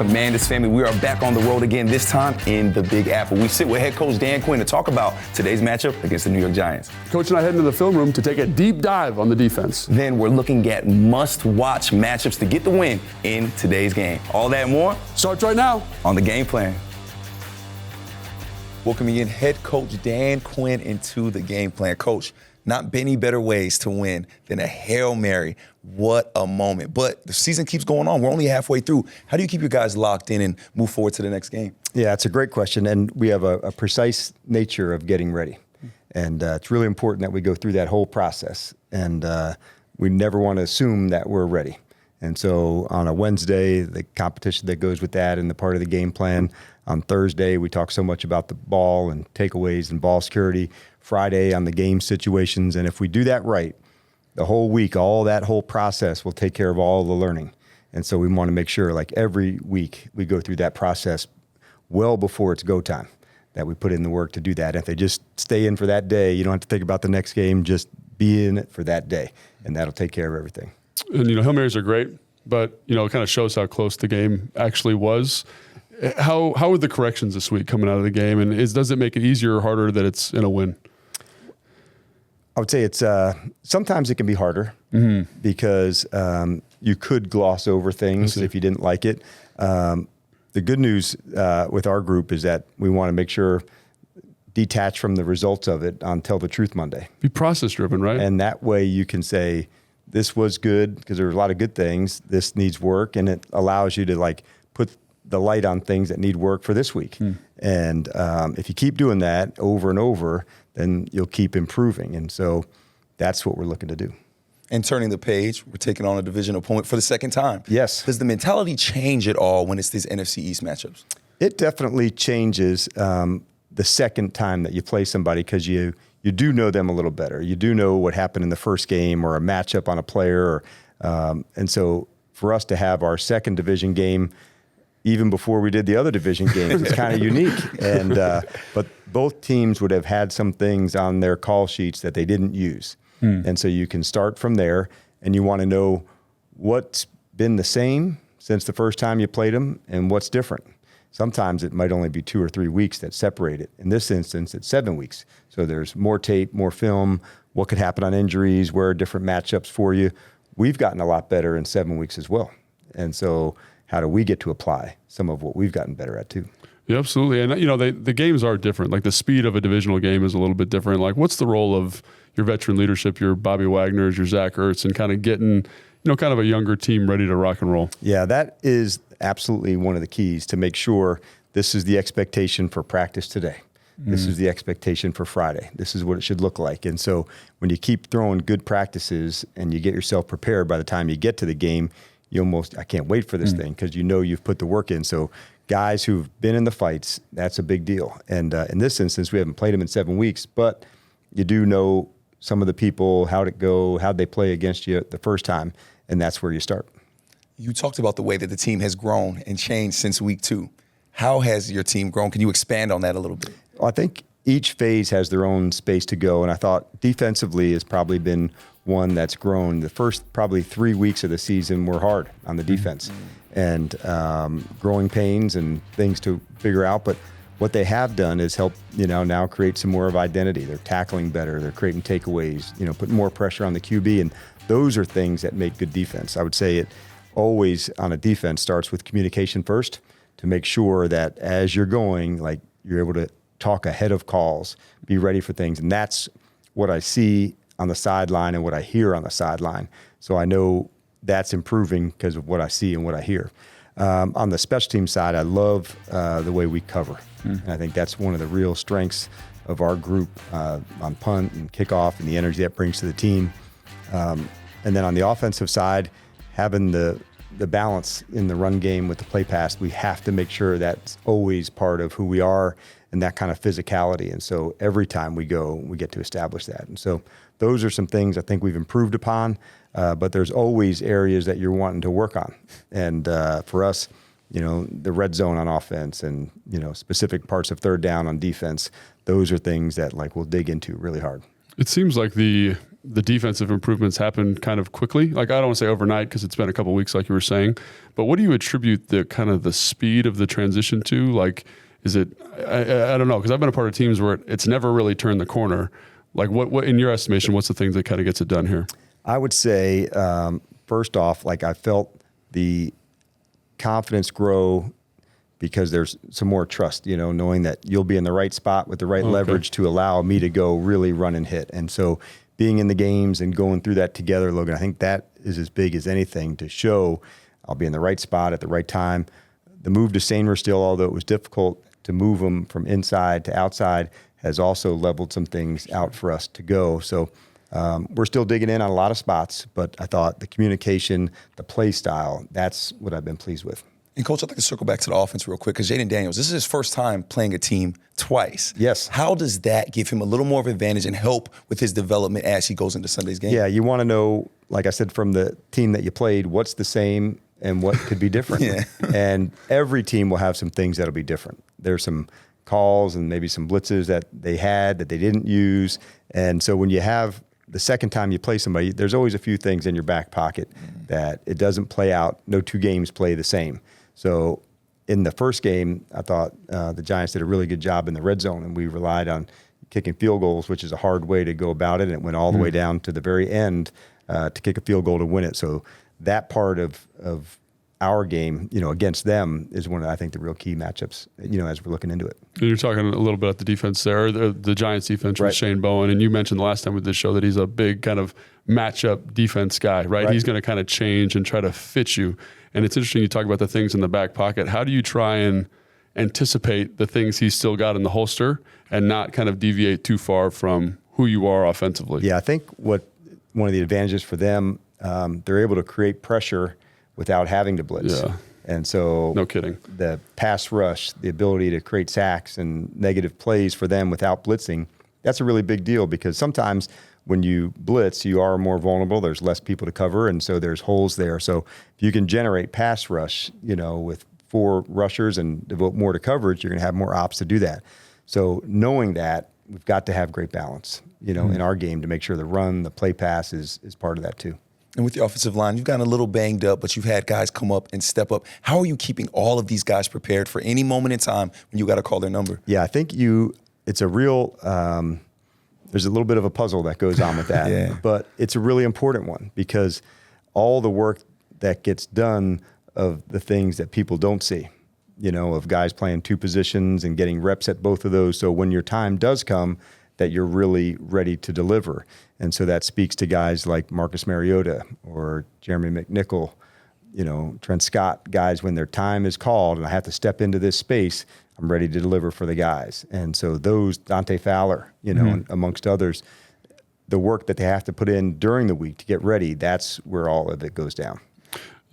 Commanders family. We are back on the road again, this time in the Big Apple. We sit with head coach Dan Quinn to talk about today's matchup against the New York Giants. Coach and I head into the film room to take a deep dive on the defense. Then we're looking at must-watch matchups to get the win in today's game. All that and more starts right now on the Game Plan. Welcoming in head coach Dan Quinn into the Game Plan. Coach, not many better ways to win than a Hail Mary. What a moment. But the season keeps going on. We're only halfway through. How do you keep your guys locked in and move forward to the next game? Yeah, it's a great question. And we have a precise nature of getting ready. And it's really important that we go through that whole process. And we never want to assume that we're ready. And so on a Wednesday, the competition that goes with that and the part of the game plan. On Thursday, we talk so much about the ball and takeaways and ball security. Friday on the game situations. And if we do that right, the whole week, all that whole process will take care of all the learning. And so we want to make sure, like every week, we go through that process well before it's go time, that we put in the work to do that. If they just stay in for that day, you don't have to think about the next game, just be in it for that day, and that'll take care of everything. And, Hail Marys are great, but, it kind of shows how close the game actually was. How are the corrections this week coming out of the game, and does it make it easier or harder that it's in a win? I would say it's sometimes it can be harder because you could gloss over things if you didn't like it. The good news with our group is that we want to make sure detach from the results of it on Tell the Truth Monday. Be process driven, right? And that way you can say this was good because there were a lot of good things. This needs work, and it allows you to put the light on things that need work for this week. And if you keep doing that over and over, then you'll keep improving. And so that's what we're looking to do. And turning the page, we're taking on a division opponent for the second time. Yes. Does the mentality change at all when it's these NFC East matchups? It definitely changes the second time that you play somebody because you do know them a little better. You do know what happened in the first game or a matchup on a player. And so for us to have our second division game even before we did the other division games, it's kind of unique. And but both teams would have had some things on their call sheets that they didn't use. And so you can start from there, and you want to know what's been the same since the first time you played them and what's different. Sometimes it might only be 2 or 3 weeks that separate it. In this instance, it's 7 weeks. So there's more tape, more film, what could happen on injuries, where are different matchups for you. We've gotten a lot better in 7 weeks as well. And so how do we get to apply some of what we've gotten better at too? Yeah, absolutely. And, the games are different. Like the speed of a divisional game is a little bit different. Like what's the role of your veteran leadership, your Bobby Wagners, your Zach Ertz, and kind of getting, kind of a younger team ready to rock and roll? Yeah, that is absolutely one of the keys to make sure this is the expectation for practice today. This is the expectation for Friday. This is what it should look like. And so when you keep throwing good practices and you get yourself prepared by the time you get to the game, I can't wait for this thing because you've put the work in. So guys who've been in the fights, that's a big deal. And in this instance, we haven't played them in 7 weeks, but you do know some of the people, how'd it go, how'd they play against you the first time, and that's where you start. You talked about the way that the team has grown and changed since week 2. How has your team grown? Can you expand on that a little bit? Well, I think each phase has their own space to go, and I thought defensively has probably been one that's grown. The first probably 3 weeks of the season were hard on the defense and growing pains and things to figure out. But what they have done is help, now create some more of identity. They're tackling better. They're creating takeaways, putting more pressure on the QB. And those are things that make good defense. I would say it always on a defense starts with communication first to make sure that as you're going, you're able to talk ahead of calls, be ready for things. And that's what I see on the sideline and what I hear on the sideline. So I know that's improving because of what I see and what I hear. On the special team side, I love the way we cover. And I think that's one of the real strengths of our group on punt and kickoff and the energy that brings to the team. And then on the offensive side, having the balance in the run game with the play pass, we have to make sure that's always part of who we are and that kind of physicality. And so every time we go, we get to establish that. And so those are some things I think we've improved upon, but there's always areas that you're wanting to work on. And for us, the red zone on offense and, specific parts of third down on defense, those are things that we'll dig into really hard. It seems like the the defensive improvements happen kind of quickly. Like, I don't want to say overnight because it's been a couple of weeks, like you were saying, but what do you attribute the kind of the speed of the transition to? Like, is it, I don't know, because I've been a part of teams where it's never really turned the corner. Like, what in your estimation, what's the thing that kind of gets it done here? I would say, first off, like, I felt the confidence grow because there's some more trust, knowing that you'll be in the right spot with the right leverage to allow me to go really run and hit. And so being in the games and going through that together, Logan, I think that is as big as anything to show I'll be in the right spot at the right time. The move to Sainer still, although it was difficult to move them from inside to outside, has also leveled some things out for us to go. So we're still digging in on a lot of spots, but I thought the communication, the play style, that's what I've been pleased with. And Coach, I'd like to circle back to the offense real quick because Jaden Daniels, this is his first time playing a team twice. Yes. How does that give him a little more of an advantage and help with his development as he goes into Sunday's game? Yeah, you want to know, like I said, from the team that you played, what's the same and what could be different. Yeah. And every team will have some things that'll be different. There's some calls and maybe some blitzes that they had that they didn't use. And so when you have the second time you play somebody, there's always a few things in your back pocket that it doesn't play out. No two games play the same. So in the first game, I thought the Giants did a really good job in the red zone, and we relied on kicking field goals, which is a hard way to go about it. And it went all the way down to the very end to kick a field goal to win it. So that part of our game, against them is one of, I think, the real key matchups, as we're looking into it. And you're talking a little bit about the defense there, the Giants defense with Shane Bowen. And you mentioned the last time with this show that he's a big kind of matchup defense guy, right? He's going to kind of change and try to fit you. And it's interesting you talk about the things in the back pocket. How do you try and anticipate the things he's still got in the holster and not kind of deviate too far from who you are offensively? Yeah, I think one of the advantages for them, they're able to create pressure without having to blitz. Yeah. And so no kidding. The pass rush, the ability to create sacks and negative plays for them without blitzing, that's a really big deal because sometimes when you blitz, you are more vulnerable. There's less people to cover, and so there's holes there. So if you can generate pass rush, with 4 rushers and devote more to coverage, you're going to have more ops to do that. So knowing that, we've got to have great balance, in our game to make sure the run, the play pass is part of that too. And with the offensive line, you've gotten a little banged up, but you've had guys come up and step up. How are you keeping all of these guys prepared for any moment in time when you got to call their number? Yeah, I think it's a real there's a little bit of a puzzle that goes on with that, but it's a really important one because all the work that gets done of the things that people don't see, of guys playing 2 positions and getting reps at both of those. So when your time does come, that you're really ready to deliver. And so that speaks to guys like Marcus Mariota or Jeremy McNichol, Trent Scott, guys when their time is called and I have to step into this space, I'm ready to deliver for the guys. And so those, Dante Fowler, and amongst others, the work that they have to put in during the week to get ready, that's where all of it goes down.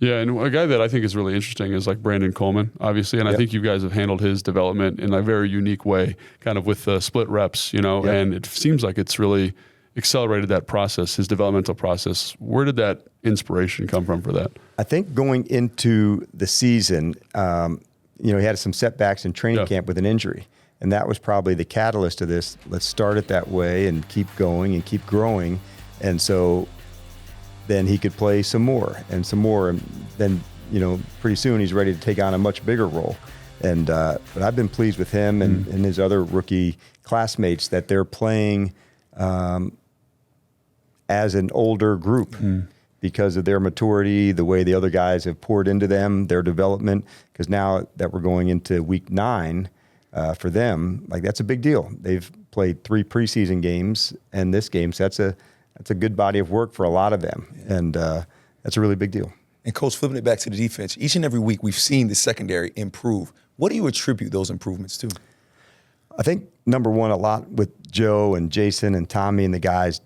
Yeah, and a guy that I think is really interesting is like Brandon Coleman, obviously, and I think you guys have handled his development in a very unique way, kind of with split reps, and it seems like it's really accelerated that process, his developmental process. Where did that inspiration come from for that? I think going into the season, he had some setbacks in training camp with an injury, and that was probably the catalyst of this. Let's start it that way and keep going and keep growing, and so then he could play some more, and then pretty soon he's ready to take on a much bigger role. And but I've been pleased with him and his other rookie classmates that they're playing as an older group because of their maturity, the way the other guys have poured into them, their development. Because now that we're going into week 9 for them, like that's a big deal. They've played 3 preseason games and this game, so that's a good body of work for a lot of them, and that's a really big deal. And Coach, flipping it back to the defense, each and every week we've seen the secondary improve. What do you attribute those improvements to? I think, number one, a lot with Joe and Jason and Tommy and the guys,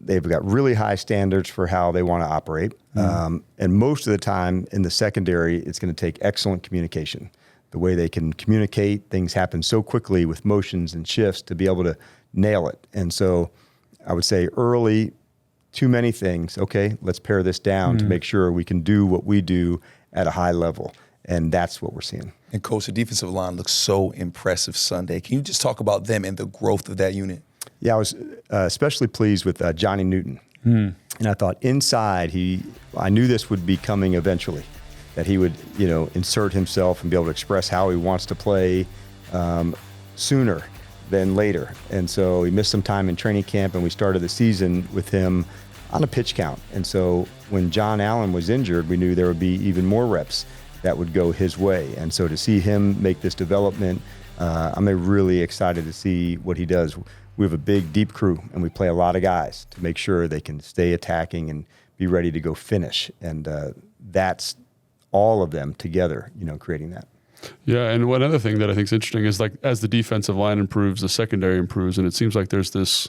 they've got really high standards for how they want to operate. And most of the time in the secondary, it's going to take excellent communication. The way they can communicate, things happen so quickly with motions and shifts to be able to nail it. And so I would say early, too many things. Okay, let's pare this down to make sure we can do what we do at a high level. And that's what we're seeing. And Coach, the defensive line looks so impressive Sunday. Can you just talk about them and the growth of that unit? Yeah, I was especially pleased with Johnny Newton. And I thought inside, I knew this would be coming eventually, that he would, insert himself and be able to express how he wants to play sooner than later. And so he missed some time in training camp, and we started the season with him on a pitch count. And so when John Allen was injured, we knew there would be even more reps that would go his way. And so to see him make this development, I'm really excited to see what he does. We have a big, deep crew, and we play a lot of guys to make sure they can stay attacking and be ready to go finish. And that's all of them together, creating that. Yeah, and one other thing that I think is interesting is, like, as the defensive line improves, the secondary improves, and it seems like there's this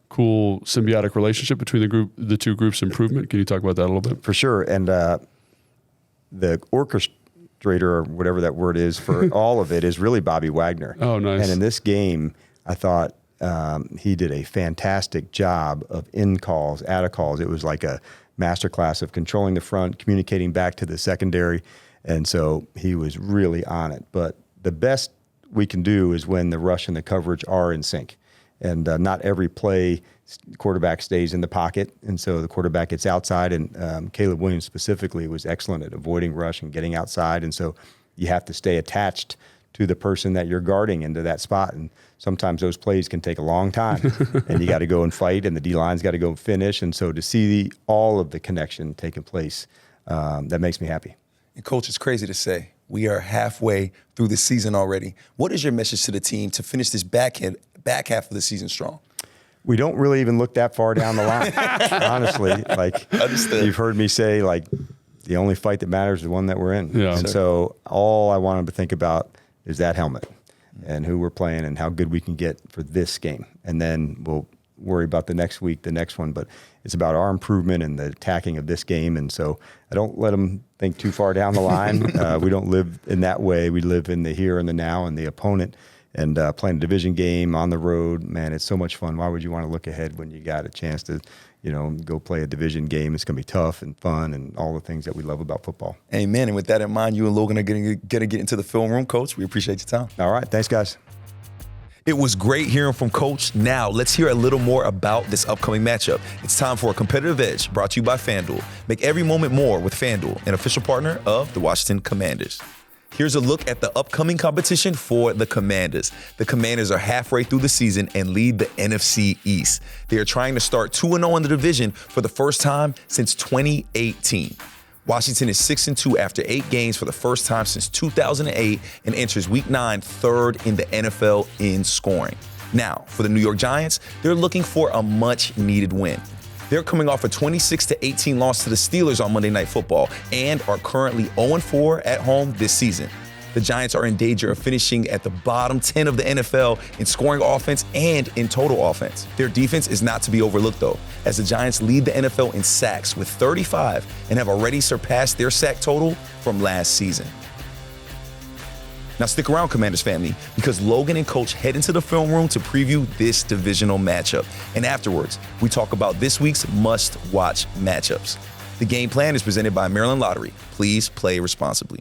cool symbiotic relationship between the two groups' improvement. Can you talk about that a little bit? For sure. And the orchestrator, or whatever that word is for all of it, is really Bobby Wagner. Oh, nice. And in this game, I thought he did a fantastic job of in-calls, out-of-calls. It was like a masterclass of controlling the front, communicating back to the secondary. And so he was really on it. But the best we can do is when the rush and the coverage are in sync. And not every play, quarterback stays in the pocket. And so the quarterback gets outside. And Caleb Williams specifically was excellent at avoiding rush and getting outside. And so you have to stay attached to the person that you're guarding into that spot. And sometimes those plays can take a long time. And you got to go and fight, and the D-line's got to go finish. And so to see all of the connection taking place, that makes me happy. And Coach, it's crazy to say, we are halfway through the season already. What is your message to the team to finish this back half of the season strong? We don't really even look that far down the line, honestly. Like, Understood. You've heard me say, like, the only fight that matters is the one that we're in. Yeah. And so all I want them to think about is that helmet and who we're playing and how good we can get for this game. And then we'll worry about the next week, the next one. But it's about our improvement and the attacking of this game. And so I don't let them think too far down the line. We don't live in that way. We live in the here and the now and the opponent. And playing a division game on the road, man, it's so much fun. Why would you want to look ahead when you got a chance to, go play a division game? It's going to be tough and fun and all the things that we love about football. Amen. And with that in mind, you and Logan are going to get into the film room, Coach. We appreciate your time. All right. Thanks, guys. It was great hearing from Coach. Now, let's hear a little more about this upcoming matchup. It's time for a competitive edge brought to you by FanDuel. Make every moment more with FanDuel, an official partner of the Washington Commanders. Here's a look at the upcoming competition for the Commanders. The Commanders are halfway through the season and lead the NFC East. They are trying to start 2-0 in the division for the first time since 2018. Washington is 6-2 after 8 games for the first time since 2008 and enters Week 9 third in the NFL in scoring. Now, for the New York Giants, they're looking for a much-needed win. They're coming off a 26-18 loss to the Steelers on Monday Night Football and are currently 0-4 at home this season. The Giants are in danger of finishing at the bottom 10 of the NFL in scoring offense and in total offense. Their defense is not to be overlooked, though, as the Giants lead the NFL in sacks with 35 and have already surpassed their sack total from last season. Now stick around, Commanders family, because Logan and Coach head into the film room to preview this divisional matchup. And afterwards, we talk about this week's must-watch matchups. The Game Plan is presented by Maryland Lottery. Please play responsibly.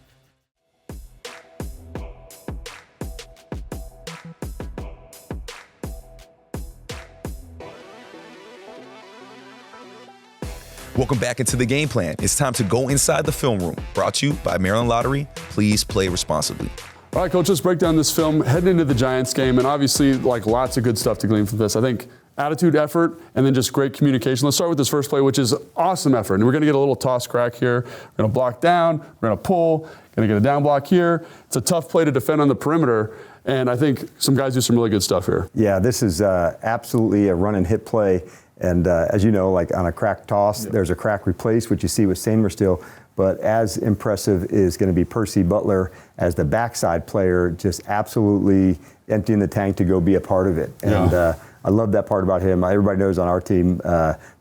Welcome back into the Game Plan. It's time to go inside the film room. Brought to you by Maryland Lottery. Please play responsibly. All right, Coach, let's break down this film, heading into the Giants game, and obviously, like, lots of good stuff to glean from this. I think attitude, effort, and then just great communication. Let's start with this first play, which is awesome effort. And we're going to get a little toss crack here. We're going to block down. We're going to pull. Going to get a down block here. It's a tough play to defend on the perimeter, and I think some guys do some really good stuff here. Yeah, this is absolutely a run and hit play. And as you know, like on a crack toss, there's a crack replace, which you see with Sainmer still. But as impressive is going to be Percy Butler as the backside player, just absolutely emptying the tank to go be a part of it. And I love that part about him. Everybody knows on our team,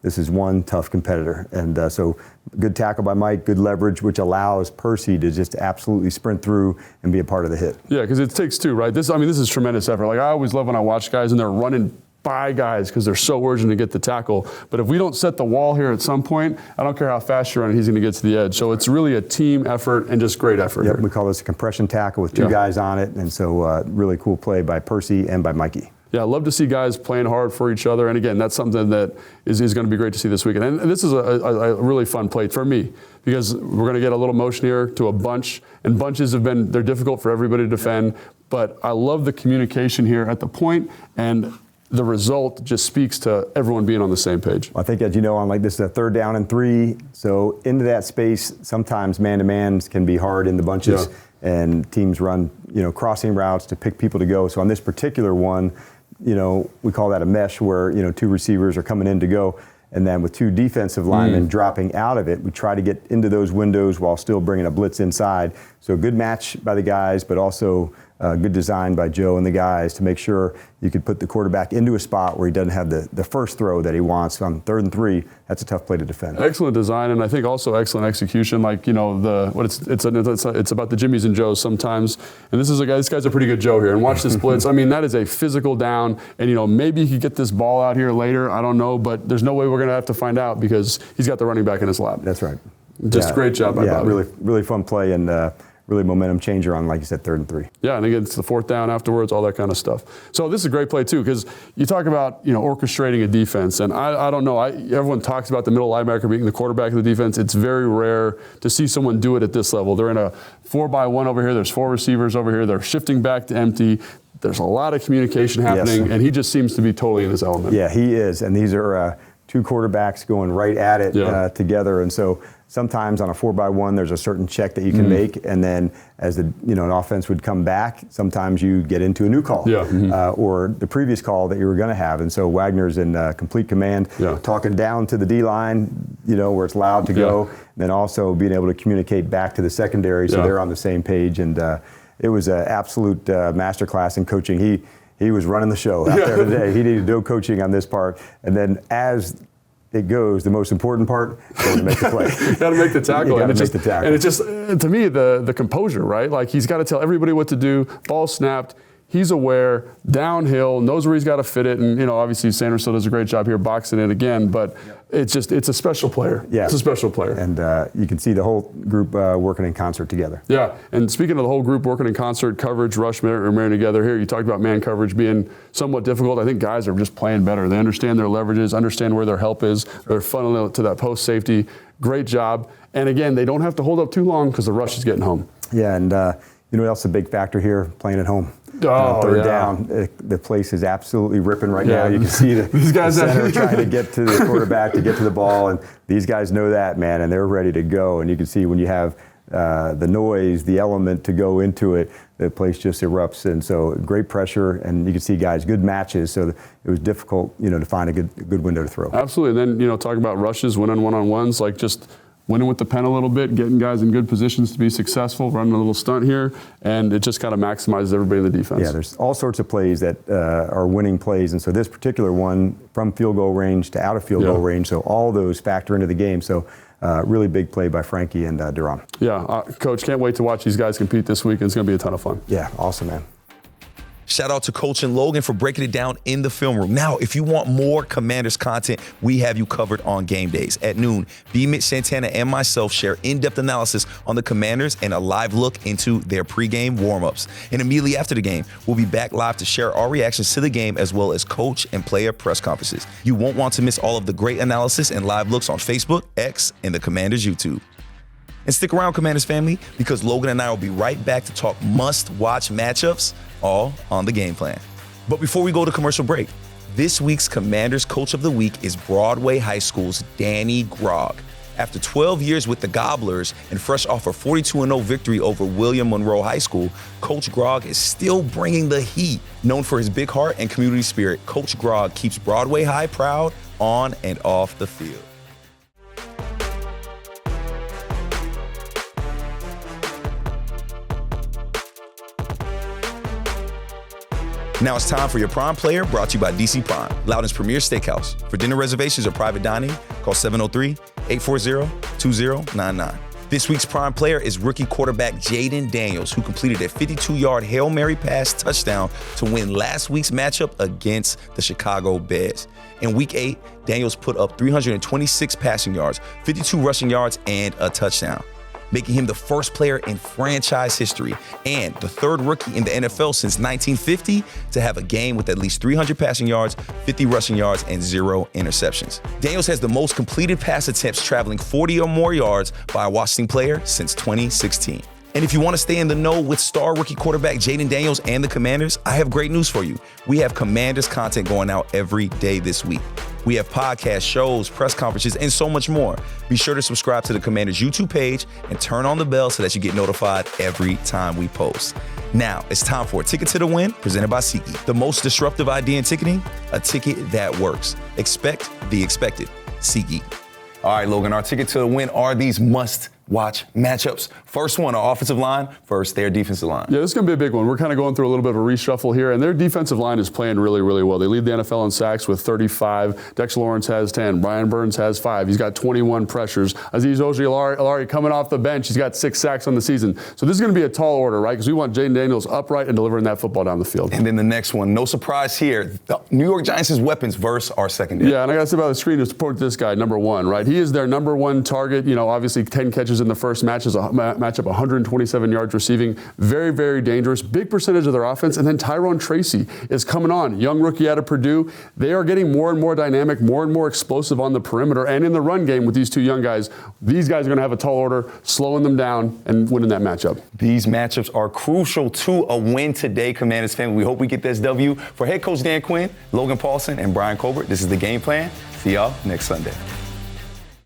this is one tough competitor. And so good tackle by Mike, good leverage, which allows Percy to just absolutely sprint through and be a part of the hit. Yeah, because it takes two, right? This is tremendous effort. Like, I always love when I watch guys and they're running by guys because they're so urgent to get the tackle. But if we don't set the wall here at some point, I don't care how fast you're running, he's going to get to the edge. So it's really a team effort and just great effort. Yep, here. we call this a compression tackle with two guys on it. And so really cool play by Percy and by Mikey. yeah, I love to see guys playing hard for each other. And again, that's something that is going to be great to see this weekend. And this is a really fun play for me, because we're going to get a little motion here to a bunch, and bunches they're difficult for everybody to defend. But I love the communication here at the point, and the result just speaks to everyone being on the same page. I think, as you know, this is a 3rd down and 3, so into that space, sometimes man-to-mans can be hard in the bunches, and teams run, crossing routes to pick people to go. So on this particular one, we call that a mesh, where 2 receivers are coming in to go, and then with 2 defensive linemen dropping out of it, we try to get into those windows while still bringing a blitz inside. So good match by the guys, but also good design by Joe and the guys to make sure you could put the quarterback into a spot where he doesn't have the first throw that he wants. On 3rd and 3, that's a tough play to defend. Excellent design, and I think also excellent execution. Like, it's about the Jimmies and Joes sometimes. And this guy's a pretty good Joe here. And watch this blitz. I mean, that is a physical down. And maybe he could get this ball out here later. I don't know, but there's no way we're going to have to find out, because he's got the running back in his lap. That's right. Just great job by Bobby. Really, really fun play, and really momentum changer on, like you said, 3rd and 3. Yeah, and again, it's the 4th down afterwards, all that kind of stuff. So this is a great play too, because you talk about orchestrating a defense, and I don't know. Everyone talks about the middle linebacker being the quarterback of the defense. It's very rare to see someone do it at this level. They're in a 4-by-1 over here. There's 4 receivers over here. They're shifting back to empty. There's a lot of communication happening, and he just seems to be totally in his element. Yeah, he is, and these are 2 quarterbacks going right at it together, and so sometimes on a 4-by-1, there's a certain check that you can make, and then as an offense would come back, sometimes you get into a new call or the previous call that you were going to have. And so Wagner's in complete command, talking down to the D-line, where it's loud to go, and then also being able to communicate back to the secondary so they're on the same page. And it was an absolute masterclass in coaching. He was running the show out there today. He needed no coaching on this part. And then as it goes, the most important part, to make the play. You got to make the tackle. And it's just, to me, the composure, right? Like, he's got to tell everybody what to do. Ball snapped. He's aware, downhill, knows where he's got to fit it. And, obviously Sanders still does a great job here boxing it again. But it's a special player. Yeah. It's a special player. And you can see the whole group working in concert together. Yeah. And speaking of the whole group working in concert, coverage, rush, marrying together here, you talked about man coverage being somewhat difficult. I think guys are just playing better. They understand their leverages, understand where their help is. They're funneling it to that post safety. Great job. And again, they don't have to hold up too long because the rush is getting home. Yeah. And what else is a big factor here? Playing at home. Oh, 3rd down, the place is absolutely ripping right now. You can see these guys center trying to get to the quarterback, to get to the ball, and these guys know that, man, and they're ready to go. And you can see when you have the noise, the element to go into it, the place just erupts. And so great pressure, and you can see guys, good matches. So it was difficult, to find a good window to throw. Absolutely. And then, talking about rushes, winning one-on-ones, like just winning with the pen a little bit, getting guys in good positions to be successful, running a little stunt here, and it just kind of maximizes everybody in the defense. Yeah, there's all sorts of plays that are winning plays, and so this particular one, from field goal range to out of field goal range, so all those factor into the game. So really big play by Frankie and Duran. Yeah, Coach, can't wait to watch these guys compete this week. It's going to be a ton of fun. Yeah, awesome, man. Shout out to Coach and Logan for breaking it down in the film room. Now, if you want more Commanders content, we have you covered on game days. At noon, B. Mitch Santana and myself share in-depth analysis on the Commanders and a live look into their pregame warm-ups. And immediately after the game, we'll be back live to share our reactions to the game as well as coach and player press conferences. You won't want to miss all of the great analysis and live looks on Facebook, X, and the Commanders YouTube. And stick around, Commanders family, because Logan and I will be right back to talk must-watch matchups, all on the game plan. But before we go to commercial break, this week's Commanders Coach of the Week is Broadway High School's Danny Grogg. After 12 years with the Gobblers and fresh off a 42-0 victory over William Monroe High School, Coach Grogg is still bringing the heat. Known for his big heart and community spirit, Coach Grogg keeps Broadway High proud on and off the field. Now it's time for your Prime Player, brought to you by DC Prime, Loudoun's premier steakhouse. For dinner reservations or private dining, call 703-840-2099. This week's Prime Player is rookie quarterback Jaden Daniels, who completed a 52-yard Hail Mary pass touchdown to win last week's matchup against the Chicago Bears. In Week 8, Daniels put up 326 passing yards, 52 rushing yards, and a touchdown. making him the first player in franchise history and the third rookie in the NFL since 1950 to have a game with at least 300 passing yards, 50 rushing yards, and 0 interceptions. Daniels has the most completed pass attempts traveling 40 or more yards by a Washington player since 2016. And if you want to stay in the know with star rookie quarterback Jayden Daniels and the Commanders, I have great news for you. We have Commanders content going out every day this week. We have podcasts, shows, press conferences, and so much more. Be sure to subscribe to the Commanders YouTube page and turn on the bell so that you get notified every time we post. Now, it's time for a Ticket to the Win, presented by SeatGeek. The most disruptive idea in ticketing, a ticket that works. Expect the expected. SeatGeek. All right, Logan, our Ticket to the Win are these must-watch matchups. First one, our offensive line versus their defensive line. Yeah, this is going to be a big one. We're kind of going through a little bit of a reshuffle here, and their defensive line is playing really, really well. They lead the NFL in sacks with 35. Dex Lawrence has 10. Brian Burns has 5. He's got 21 pressures. Azeez Ojulari coming off the bench. He's got 6 sacks on the season. So this is going to be a tall order, right? Because we want Jayden Daniels upright and delivering that football down the field. And then the next one, no surprise here, the New York Giants' weapons versus our secondary. Yeah, and I got to say about the screen to support this guy, number 1, right? He is their number 1 target. You know, obviously 10 catches in the first match is a matchup, 127 yards receiving. Very, very dangerous. Big percentage of their offense. And then Tyrone Tracy is coming on. Young rookie out of Purdue. They are getting more and more dynamic, more and more explosive on the perimeter and in the run game with these 2 young guys. These guys are going to have a tall order, slowing them down and winning that matchup. These matchups are crucial to a win today, Commanders family. We hope we get this W. For head coach Dan Quinn, Logan Paulsen, and Bryan Colbert, this is the Game Plan. See y'all next Sunday.